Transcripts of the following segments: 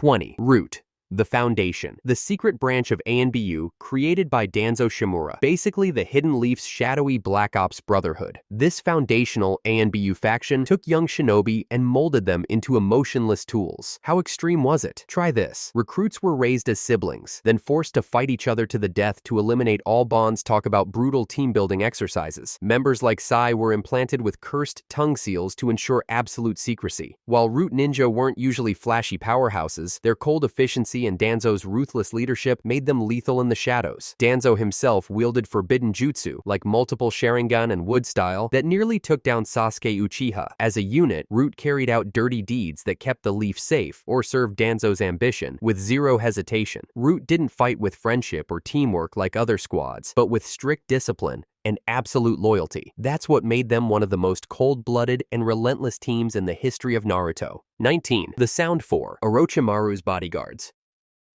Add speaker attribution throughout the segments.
Speaker 1: 20. Root. The Foundation. The secret branch of ANBU created by Danzo Shimura. Basically the Hidden Leaf's shadowy Black Ops brotherhood. This foundational ANBU faction took young shinobi and molded them into emotionless tools. How extreme was it? Try this. Recruits were raised as siblings, then forced to fight each other to the death to eliminate all bonds. Talk about brutal team-building exercises. Members like Sai were implanted with cursed tongue seals to ensure absolute secrecy. While Root Ninja weren't usually flashy powerhouses, their cold efficiency and Danzo's ruthless leadership made them lethal in the shadows. Danzo himself wielded forbidden jutsu, like multiple Sharingan and Wood Style, that nearly took down Sasuke Uchiha. As a unit, Root carried out dirty deeds that kept the Leaf safe or served Danzo's ambition with zero hesitation. Root didn't fight with friendship or teamwork like other squads, but with strict discipline and absolute loyalty. That's what made them one of the most cold-blooded and relentless teams in the history of Naruto. 19. The Sound Four. Orochimaru's bodyguards.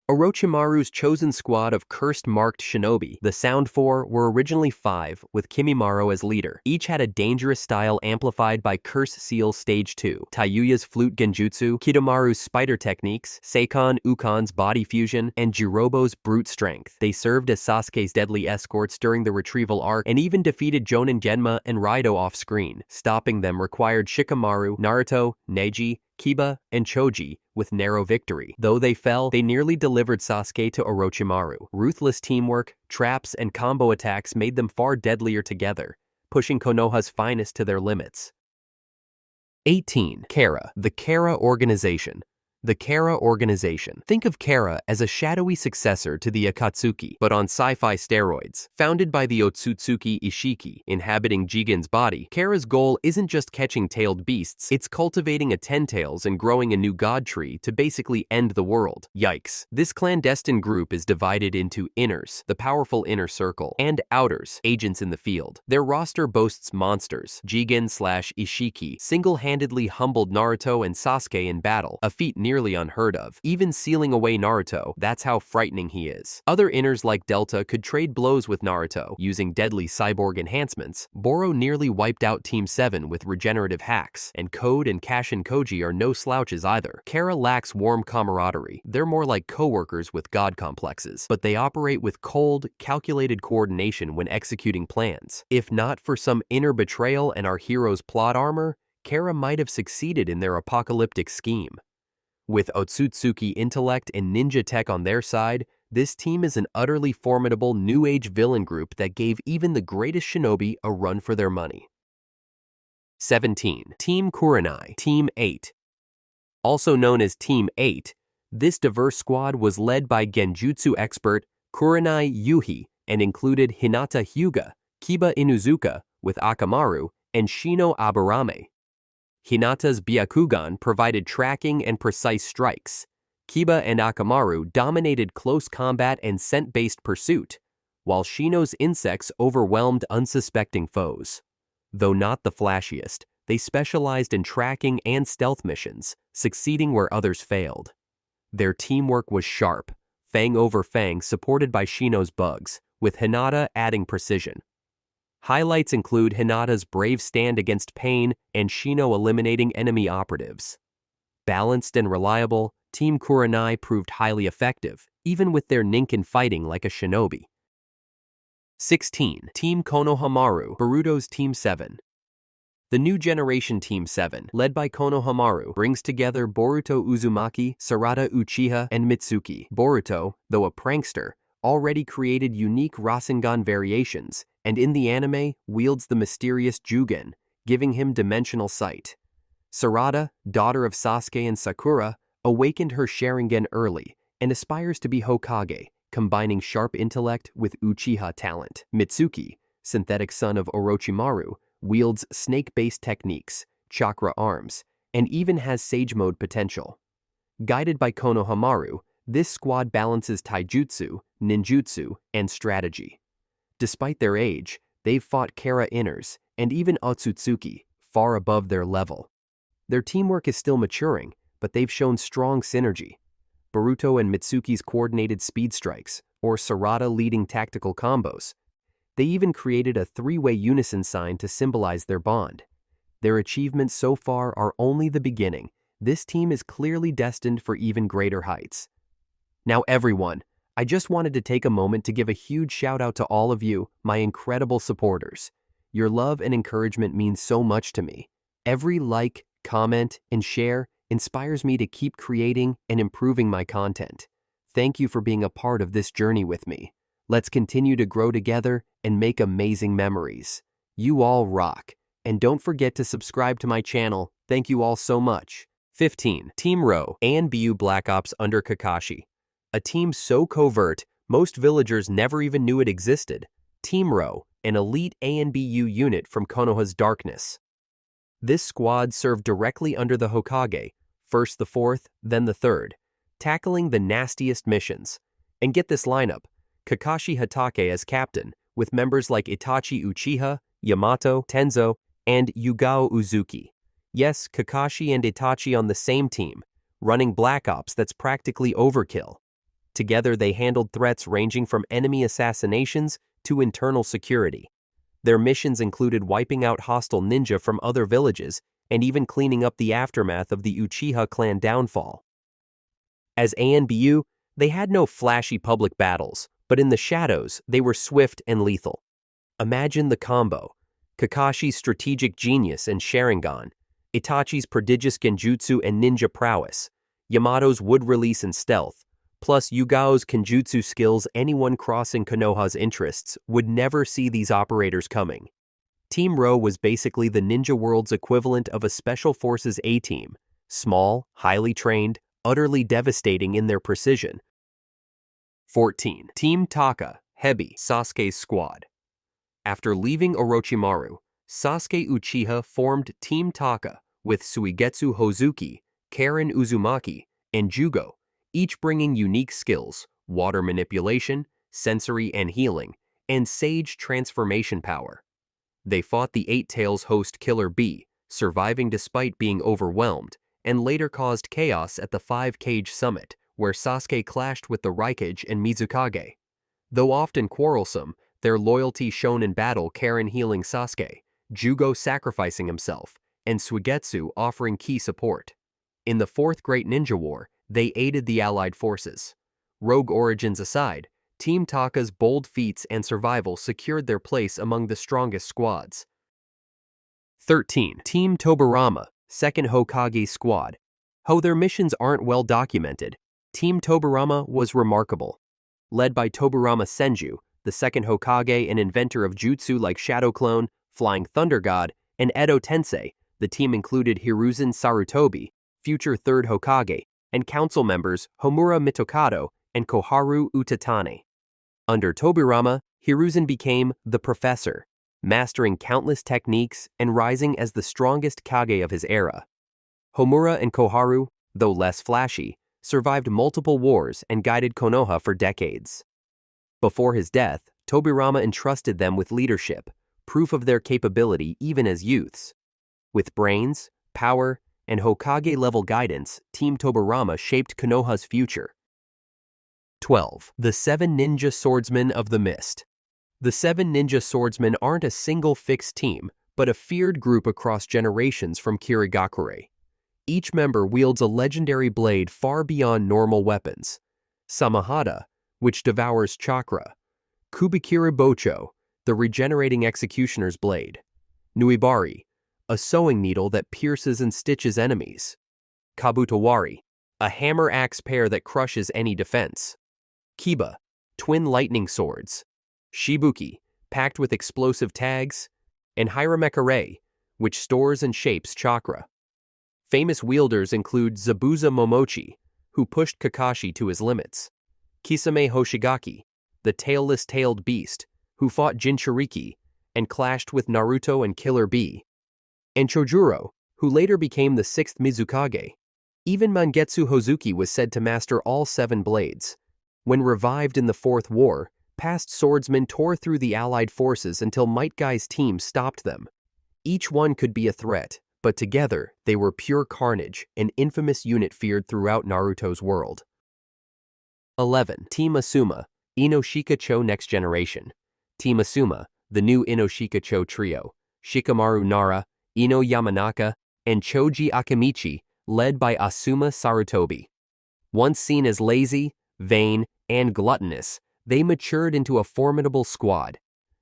Speaker 1: Orochimaru's chosen squad of cursed-marked shinobi, the Sound Four, were originally 5, with Kimimaro as leader. Each had a dangerous style amplified by Curse Seal Stage 2, Taiyuya's flute genjutsu, Kidomaru's spider techniques, Seikon Ukon's body fusion, and Jirobo's brute strength. They served as Sasuke's deadly escorts during the retrieval arc and even defeated Jonin Genma and Raido off-screen. Stopping them required Shikamaru, Naruto, Neji, Kiba, and Choji, with narrow victory. Though they fell, they nearly delivered Sasuke to Orochimaru. Ruthless teamwork, traps, and combo attacks made them far deadlier together, pushing Konoha's finest to their limits. 18. Kara. The Kara Organization. The Kara Organization. Think of Kara as a shadowy successor to the Akatsuki, but on sci-fi steroids. Founded by the Otsutsuki Ishiki, inhabiting Jigen's body, Kara's goal isn't just catching tailed beasts, it's cultivating a ten-tails and growing a new god tree to basically end the world. Yikes. This clandestine group is divided into inners, the powerful inner circle, and outers, agents in the field. Their roster boasts monsters. Jigen/Ishiki single-handedly humbled Naruto and Sasuke in battle, a feat nearly unheard of, even sealing away Naruto. That's how frightening he is. Other inners like Delta could trade blows with Naruto, using deadly cyborg enhancements. Boro nearly wiped out Team 7 with regenerative hacks, and Code and Kashin Koji are no slouches either. Kara lacks warm camaraderie. They're more like co-workers with god complexes, but they operate with cold, calculated coordination when executing plans. If not for some inner betrayal and our hero's plot armor, Kara might have succeeded in their apocalyptic scheme. With Otsutsuki intellect and ninja tech on their side, this team is an utterly formidable new age villain group that gave even the greatest shinobi a run for their money. 17. Team Kurenai. Team 8. Also known as Team 8, this diverse squad was led by genjutsu expert Kurenai Yuhi and included Hinata Hyuga, Kiba Inuzuka with Akamaru, and Shino Aburame. Hinata's Byakugan provided tracking and precise strikes. Kiba and Akamaru dominated close combat and scent-based pursuit, while Shino's insects overwhelmed unsuspecting foes. Though not the flashiest, they specialized in tracking and stealth missions, succeeding where others failed. Their teamwork was sharp, fang over fang supported by Shino's bugs, with Hinata adding precision. Highlights include Hinata's brave stand against pain and Shino eliminating enemy operatives. Balanced and reliable, Team Kurenai proved highly effective, even with their ninkin fighting like a shinobi. 16. Team Konohamaru. Boruto's Team 7. The new generation Team 7, led by Konohamaru, brings together Boruto Uzumaki, Sarada Uchiha, and Mitsuki. Boruto, though a prankster, already created unique Rasengan variations, and in the anime wields the mysterious Jugen, giving him dimensional sight. Sarada, daughter of Sasuke and Sakura, awakened her Sharingan early and aspires to be Hokage, combining sharp intellect with Uchiha talent. Mitsuki, synthetic son of Orochimaru, wields snake-based techniques, chakra arms, and even has Sage Mode potential. Guided by Konohamaru, this squad balances taijutsu, ninjutsu, and strategy. Despite their age, they've fought Kara inners and even Otsutsuki, far above their level. Their teamwork is still maturing, but they've shown strong synergy. Boruto and Mitsuki's coordinated speed strikes, or Sarada leading tactical combos. They even created a three-way unison sign to symbolize their bond. Their achievements so far are only the beginning. this team is clearly destined for even greater heights. Now everyone, I just wanted to take a moment to give a huge shout out to all of you, my incredible supporters. Your love and encouragement means so much to me. Every like, comment, and share inspires me to keep creating and improving my content. Thank you for being a part of this journey with me. Let's continue to grow together and make amazing memories. You all rock. And don't forget to subscribe to my channel. Thank you all so much. 15. Team Ro, ANBU Black Ops under Kakashi. A team so covert, most villagers never even knew it existed. Team Ro, an elite ANBU unit from Konoha's darkness. This squad served directly under the Hokage, first the fourth, then the third, tackling the nastiest missions. And get this lineup, Kakashi Hatake as captain, with members like Itachi Uchiha, Yamato, Tenzo, and Yugao Uzuki. Yes, Kakashi and Itachi on the same team, running Black Ops that's practically overkill. Together they handled threats ranging from enemy assassinations to internal security. Their missions included wiping out hostile ninja from other villages and even cleaning up the aftermath of the Uchiha clan downfall. As ANBU, they had no flashy public battles, but in the shadows, they were swift and lethal. Imagine the combo: Kakashi's strategic genius and Sharingan, Itachi's prodigious genjutsu and ninja prowess, Yamato's wood release and stealth, plus Yugao's kenjutsu skills. Anyone crossing Konoha's interests would never see these operators coming. Team Ro was basically the ninja world's equivalent of a special forces A-team, small, highly trained, utterly devastating in their precision. 14. Team Taka, Hebi, Sasuke's squad. After leaving Orochimaru, Sasuke Uchiha formed Team Taka with Suigetsu Hozuki, Karen Uzumaki, and Jugo, each bringing unique skills: water manipulation, sensory and healing, and sage transformation power. They fought the Eight Tails host Killer Bee, surviving despite being overwhelmed, and later caused chaos at the Five Cage Summit, where Sasuke clashed with the Raikage and Mizukage. Though often quarrelsome, their loyalty shown in battle, Karen healing Sasuke, Jugo sacrificing himself, and Suigetsu offering key support. In the Fourth Great Ninja War, they aided the Allied forces. Rogue origins aside, Team Taka's bold feats and survival secured their place among the strongest squads. 13. Team Tobirama, Second Hokage Squad. Though their missions aren't well documented, Team Tobirama was remarkable. Led by Tobirama Senju, the second Hokage and inventor of jutsu like Shadow Clone, Flying Thunder God, and Edo Tensei, the team included Hiruzen Sarutobi, future third Hokage, and council members Homura Mitokado and Koharu Utatane. Under Tobirama, Hiruzen became the Professor, mastering countless techniques and rising as the strongest Kage of his era. Homura and Koharu, though less flashy, survived multiple wars and guided Konoha for decades. Before his death, Tobirama entrusted them with leadership, proof of their capability even as youths. With brains, power, and Hokage-level guidance, Team Tobirama shaped Konoha's future. 12. The Seven Ninja Swordsmen of the Mist. The Seven Ninja Swordsmen aren't a single fixed team, but a feared group across generations from Kirigakure. Each member wields a legendary blade far beyond normal weapons: Samahada, which devours chakra; Kubikiri Bocho, the regenerating executioner's blade; Nuibari, a sewing needle that pierces and stitches enemies; Kabutowari, a hammer-axe pair that crushes any defense; Kiba, twin lightning swords; Shibuki, packed with explosive tags; and Hiramekare, which stores and shapes chakra. Famous wielders include Zabuza Momochi, who pushed Kakashi to his limits; Kisame Hoshigaki, the tailless-tailed beast, who fought Jinchuriki and clashed with Naruto and Killer Bee; and Chojuro, who later became the sixth Mizukage. Even Mangetsu Hozuki was said to master all seven blades. When revived in the Fourth War, past swordsmen tore through the Allied forces until Might Guy's team stopped them. Each one could be a threat, but together they were pure carnage, an infamous unit feared throughout Naruto's world. 11. Team Asuma, Ino-Shika-Cho Next Generation. Team Asuma, the new Ino-Shika-Cho trio, Shikamaru Nara, Ino Yamanaka, and Choji Akamichi, led by Asuma Sarutobi. Once seen as lazy, vain, and gluttonous, they matured into a formidable squad.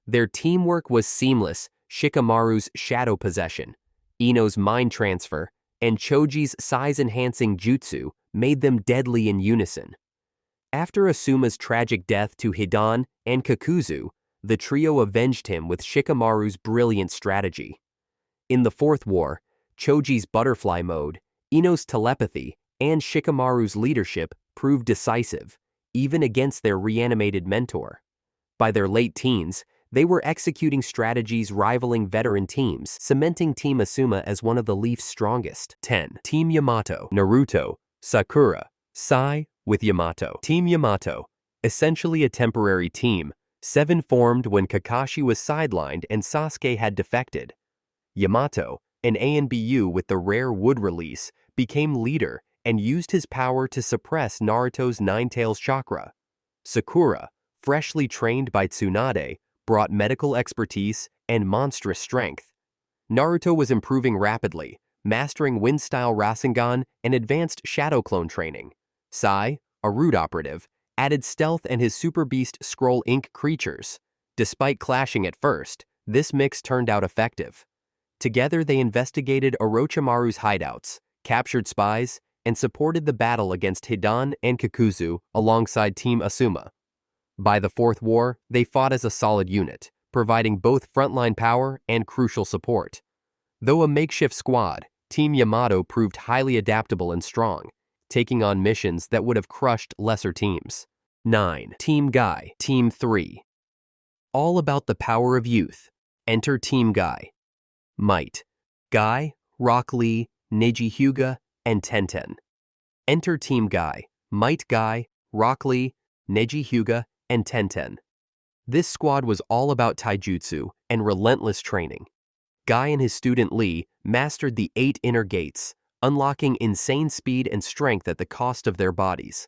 Speaker 1: Their teamwork was seamless. Shikamaru's shadow possession, Ino's mind transfer, and Choji's size-enhancing jutsu made them deadly in unison. After Asuma's tragic death to Hidan and Kakuzu, the trio avenged him with Shikamaru's brilliant strategy. In the Fourth War, Choji's butterfly mode, Ino's telepathy, and Shikamaru's leadership proved decisive, even against their reanimated mentor. By their late teens, they were executing strategies rivaling veteran teams, cementing Team Asuma as one of the Leaf's strongest. 10. Team Yamato, Naruto, Sakura, Sai with Yamato. Team Yamato, essentially a temporary team, 7 formed when Kakashi was sidelined and Sasuke had defected. Yamato, an ANBU with the rare wood release, became leader and used his power to suppress Naruto's Nine-Tails chakra. Sakura, freshly trained by Tsunade, brought medical expertise and monstrous strength. Naruto was improving rapidly, mastering wind-style Rasengan and advanced shadow clone training. Sai, a root operative, added stealth and his super beast scroll ink creatures. Despite clashing at first, this mix turned out effective. Together they investigated Orochimaru's hideouts, captured spies, and supported the battle against Hidan and Kakuzu alongside Team Asuma. By the Fourth War, they fought as a solid unit, providing both frontline power and crucial support. Though a makeshift squad, Team Yamato proved highly adaptable and strong, taking on missions that would have crushed lesser teams. 9. Team Guy, Team 3. All about the power of youth. Enter Team Guy. Might. Guy, Rock Lee, Neji Hyuga, and Tenten. Enter Team Guy. Might Guy, Rock Lee, Neji Hyuga, and Tenten. This squad was all about taijutsu and relentless training. Guy and his student Lee mastered the 8 inner gates, unlocking insane speed and strength at the cost of their bodies.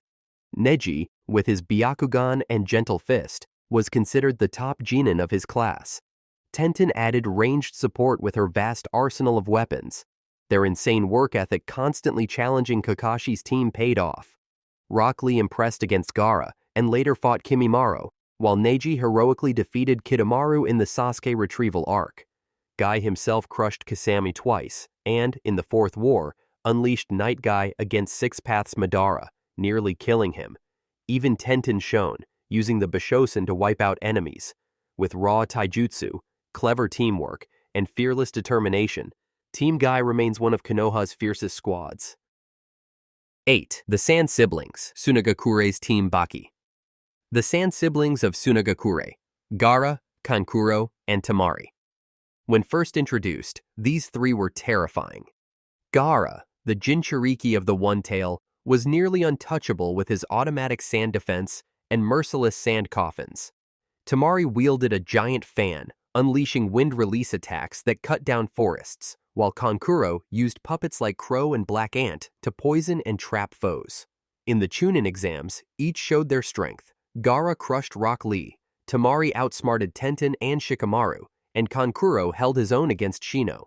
Speaker 1: Neji, with his Byakugan and gentle fist, was considered the top genin of his class. Tenten added ranged support with her vast arsenal of weapons. Their insane work ethic constantly challenging Kakashi's team paid off. Rock Lee impressed against Gaara and later fought Kimimaro, while Neji heroically defeated Kidomaru in the Sasuke retrieval arc. Guy himself crushed Kasami twice and, in the Fourth War, unleashed Night Guy against Six Paths Madara, nearly killing him. Even Tenten shone, using the Bishosen to wipe out enemies. With raw taijutsu, clever teamwork, and fearless determination, Team Guy remains one of Konoha's fiercest squads. 8. The Sand Siblings, Tsunagakure's Team Baki. The Sand Siblings of Tsunagakure, Gaara, Kankuro, and Temari. When first introduced, these 3 were terrifying. Gaara, the Jinchuriki of the One Tail, was nearly untouchable with his automatic sand defense and merciless sand coffins. Temari wielded a giant fan, unleashing wind release attacks that cut down forests, while Kankuro used puppets like Crow and Black Ant to poison and trap foes. In the Chunin exams, each showed their strength. Gaara crushed Rock Lee, Temari outsmarted Tenten and Shikamaru, and Kankuro held his own against Shino.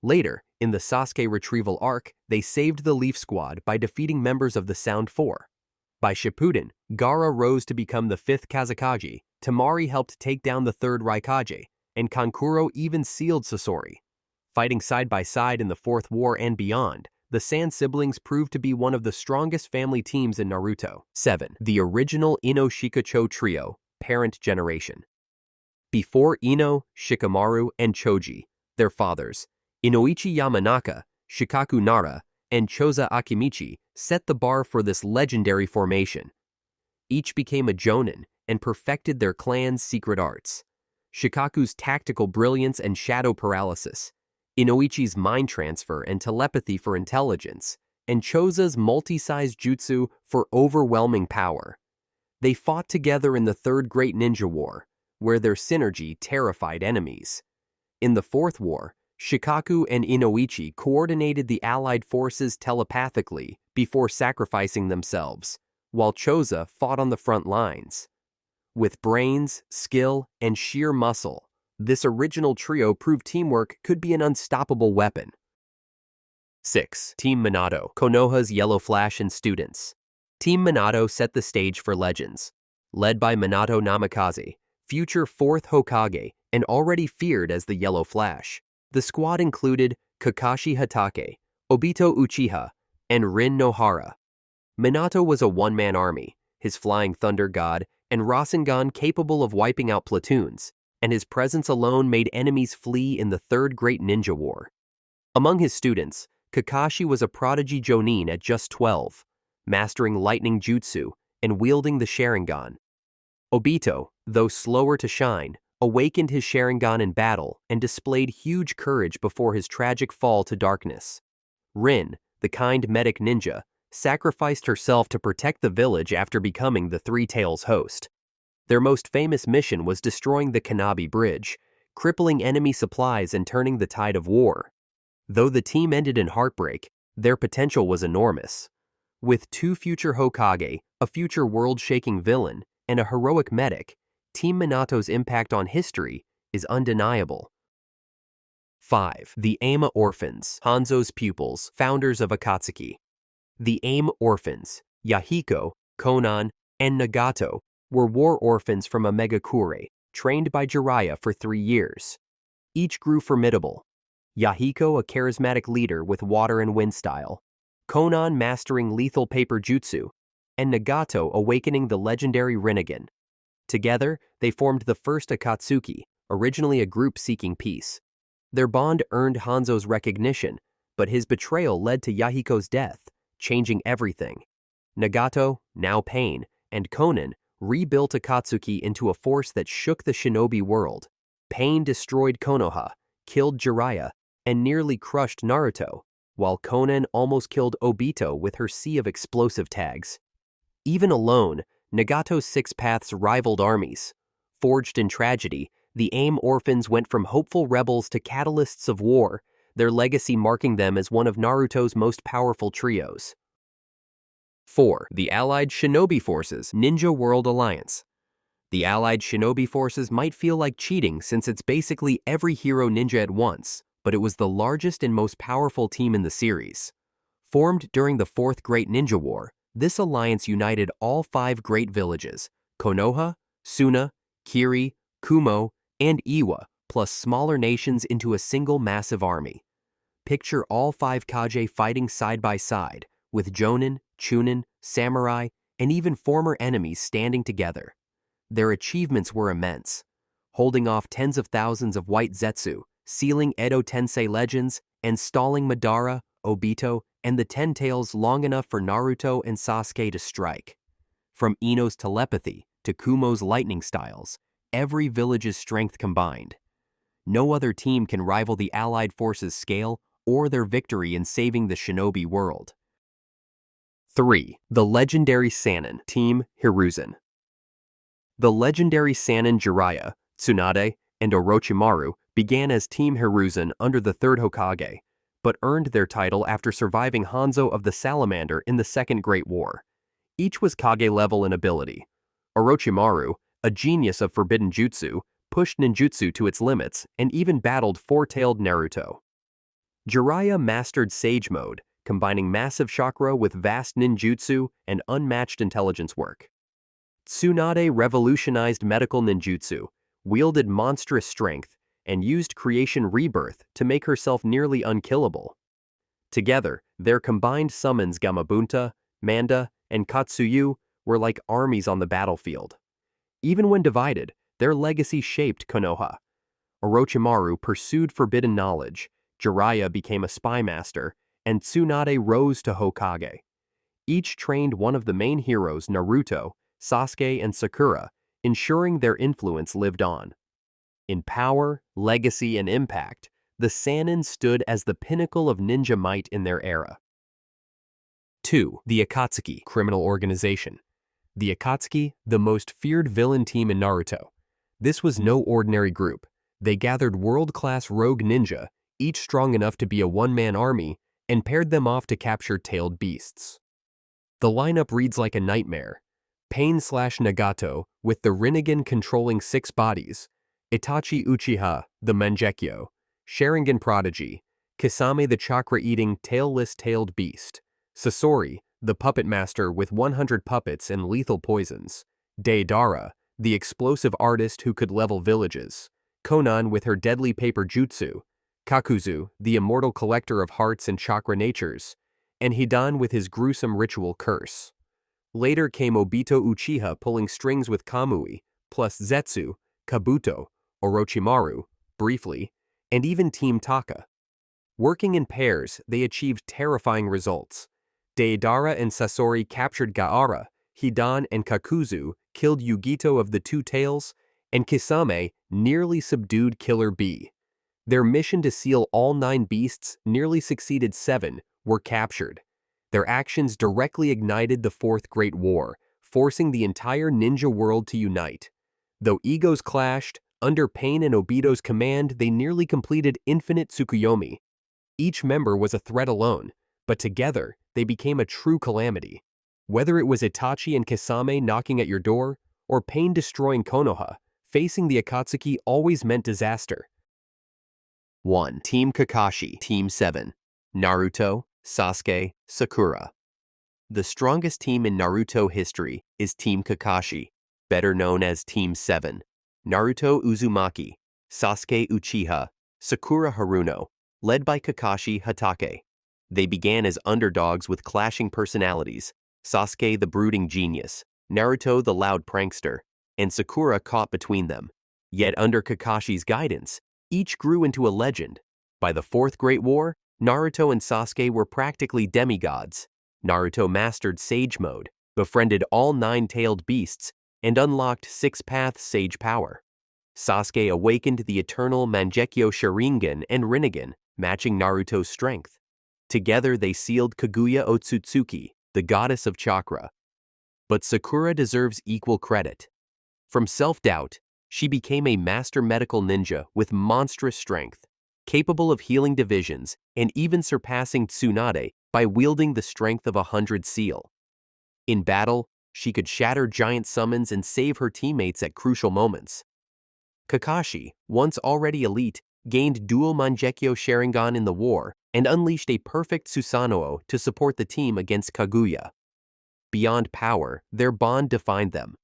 Speaker 1: Later, in the Sasuke retrieval arc, they saved the Leaf Squad by defeating members of the Sound Four. By Shippuden, Gaara rose to become the 5th Kazekage, Temari helped take down the 3rd Raikage, and Kankuro even sealed Sasori. Fighting side by side in the Fourth War and beyond, the Sand Siblings proved to be one of the strongest family teams in Naruto. 7. The original Ino-Shika-Cho trio, parent generation. Before Ino, Shikamaru, and Choji, their fathers, Inoichi Yamanaka, Shikaku Nara, and Choza Akimichi set the bar for this legendary formation. Each became a jonin and perfected their clan's secret arts. Shikaku's tactical brilliance and shadow paralysis, Inoichi's mind transfer and telepathy for intelligence, and Choza's multi-sized jutsu for overwhelming power. They fought together in the Third Great Ninja War, where their synergy terrified enemies. In the Fourth War, Shikaku and Inoichi coordinated the allied forces telepathically before sacrificing themselves, while Choza fought on the front lines. With brains, skill, and sheer muscle, this original trio proved teamwork could be an unstoppable weapon. 6. Team Minato, Konoha's Yellow Flash and students. Team Minato set the stage for legends. Led by Minato Namikaze, future 4th Hokage and already feared as the Yellow Flash, the squad included Kakashi Hatake, Obito Uchiha, and Rin Nohara. Minato was a one-man army, his flying thunder god and Rasengan capable of wiping out platoons, and his presence alone made enemies flee in the Third Great Ninja War. Among his students, Kakashi was a prodigy jonin at just 12, mastering lightning jutsu and wielding the Sharingan. Obito, though slower to shine, awakened his Sharingan in battle and displayed huge courage before his tragic fall to darkness. Rin, the kind medic ninja, sacrificed herself to protect the village after becoming the Three Tails host. Their most famous mission was destroying the Kanabi Bridge, crippling enemy supplies and turning the tide of war. Though the team ended in heartbreak, their potential was enormous. With 2 future Hokage, a future world-shaking villain, and a heroic medic, Team Minato's impact on history is undeniable. 5. The Ame Orphans, Hanzo's pupils, founders of Akatsuki. The Ame Orphans, Yahiko, Konan, and Nagato, were war orphans from Megakure, trained by Jiraiya for 3 years. Each grew formidable. Yahiko, a charismatic leader with water and wind style, Konan mastering lethal paper jutsu, and Nagato awakening the legendary Rinnegan. Together, they formed the first Akatsuki, originally a group seeking peace. Their bond earned Hanzo's recognition, but his betrayal led to Yahiko's death, changing everything. Nagato, now Pain, and Konan rebuilt Akatsuki into a force that shook the shinobi world. Pain destroyed Konoha, killed Jiraiya, and nearly crushed Naruto, while Konan almost killed Obito with her sea of explosive tags. Even alone, Nagato's 6 paths rivaled armies. Forged in tragedy, the Ame Orphans went from hopeful rebels to catalysts of war, their legacy marking them as one of Naruto's most powerful trios. 4. The Allied Shinobi Forces Ninja World Alliance. The Allied Shinobi Forces might feel like cheating since it's basically every hero ninja at once, but it was the largest and most powerful team in the series. Formed during the 4th Great Ninja War, this alliance united all 5 great villages, Konoha, Suna, Kiri, Kumo, and Iwa, plus smaller nations into a single massive army. Picture all 5 Kage fighting side by side, with Jonin, Chunin, Samurai, and even former enemies standing together. Their achievements were immense, holding off tens of thousands of white Zetsu, sealing Edo Tensei legends, and stalling Madara, Obito, and the Ten Tails long enough for Naruto and Sasuke to strike. From Ino's telepathy to Kumo's lightning styles, every village's strength combined. No other team can rival the Allied forces' scale or their victory in saving the shinobi world. 3. The legendary Sanin, Team Hiruzen. The legendary Sanin Jiraiya, Tsunade, and Orochimaru began as Team Hiruzen under the 3rd Hokage, but earned their title after surviving Hanzo of the Salamander in the Second Great War. Each was Kage level in ability. Orochimaru, a genius of forbidden jutsu, pushed ninjutsu to its limits and even battled 4-tailed Naruto. Jiraiya mastered Sage Mode, combining massive chakra with vast ninjutsu and unmatched intelligence work. Tsunade revolutionized medical ninjutsu, wielded monstrous strength, and used Creation Rebirth to make herself nearly unkillable. Together, their combined summons Gamabunta, Manda, and Katsuyu were like armies on the battlefield. Even when divided, their legacy shaped Konoha. Orochimaru pursued forbidden knowledge, Jiraiya became a spy master, and Tsunade rose to Hokage. Each trained one of the main heroes, Naruto, Sasuke, and Sakura, ensuring their influence lived on. In power, legacy, and impact, the Sanin stood as the pinnacle of ninja might in their era. 2. The Akatsuki, Criminal Organization. The Akatsuki, the most feared villain team in Naruto. This was no ordinary group. They gathered world-class rogue ninja, each strong enough to be a one-man army, and paired them off to capture tailed beasts. The lineup reads like a nightmare. Pain/Nagato, with the Rinnegan controlling 6 bodies, Itachi Uchiha, the Mangekyo, Sharingan Prodigy, Kisame the chakra-eating, tailless-tailed beast. Sasori, the puppet master with 100 puppets and lethal poisons. Deidara, the explosive artist who could level villages. Konan with her deadly paper jutsu. Kakuzu, the immortal collector of hearts and chakra natures. And Hidan with his gruesome ritual curse. Later came Obito Uchiha pulling strings with Kamui, plus Zetsu, Kabuto, Orochimaru, briefly, and even Team Taka. Working in pairs, they achieved terrifying results. Deidara and Sasori captured Gaara, Hidan and Kakuzu killed Yugito of the Two Tails, and Kisame nearly subdued Killer Bee. Their mission to seal all 9 beasts nearly succeeded. 7 were captured. Their actions directly ignited the Fourth Great War, forcing the entire ninja world to unite. Though egos clashed, under Pain and Obito's command they nearly completed Infinite Tsukuyomi. Each member was a threat alone, but together they became a true calamity. Whether it was Itachi and Kisame knocking at your door, or Pain destroying Konoha, facing the Akatsuki always meant disaster. 1. Team Kakashi, Team 7. Naruto, Sasuke, Sakura. The strongest team in Naruto history is Team Kakashi, better known as Team 7. Naruto Uzumaki, Sasuke Uchiha, Sakura Haruno, led by Kakashi Hatake. They began as underdogs with clashing personalities, Sasuke the brooding genius, Naruto the loud prankster, and Sakura caught between them. Yet under Kakashi's guidance, each grew into a legend. By the Fourth Great War, Naruto and Sasuke were practically demigods. Naruto mastered Sage Mode, befriended all 9-tailed beasts, and unlocked 6-path Sage power. Sasuke awakened the eternal Mangekyo Sharingan and Rinnegan, matching Naruto's strength. Together they sealed Kaguya Otsutsuki, the goddess of chakra. But Sakura deserves equal credit. From self-doubt, she became a master medical ninja with monstrous strength, capable of healing divisions and even surpassing Tsunade by wielding the strength of 100 seal. In battle, she could shatter giant summons and save her teammates at crucial moments. Kakashi, once already elite, gained dual Mangekyo Sharingan in the war and unleashed a perfect Susanoo to support the team against Kaguya. Beyond power, their bond defined them.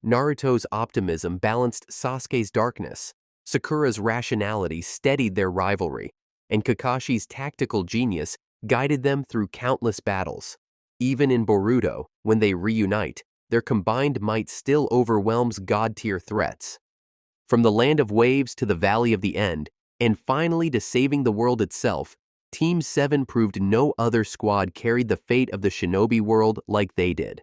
Speaker 1: Naruto's optimism balanced Sasuke's darkness, Sakura's rationality steadied their rivalry, and Kakashi's tactical genius guided them through countless battles. Even in Boruto, when they reunite, their combined might still overwhelms god-tier threats. From the land of waves to the valley of the end, and finally to saving the world itself, Team 7 proved no other squad carried the fate of the Shinobi world like they did.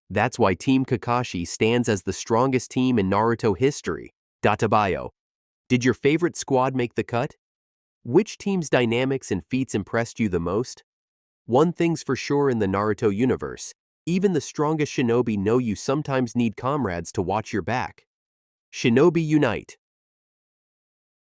Speaker 1: That's why Team Kakashi stands as the strongest team in Naruto history. Databayo. Did your favorite squad make the cut? Which team's dynamics and feats impressed you the most? One thing's for sure in the Naruto universe, even the strongest shinobi know you sometimes need comrades to watch your back. Shinobi unite!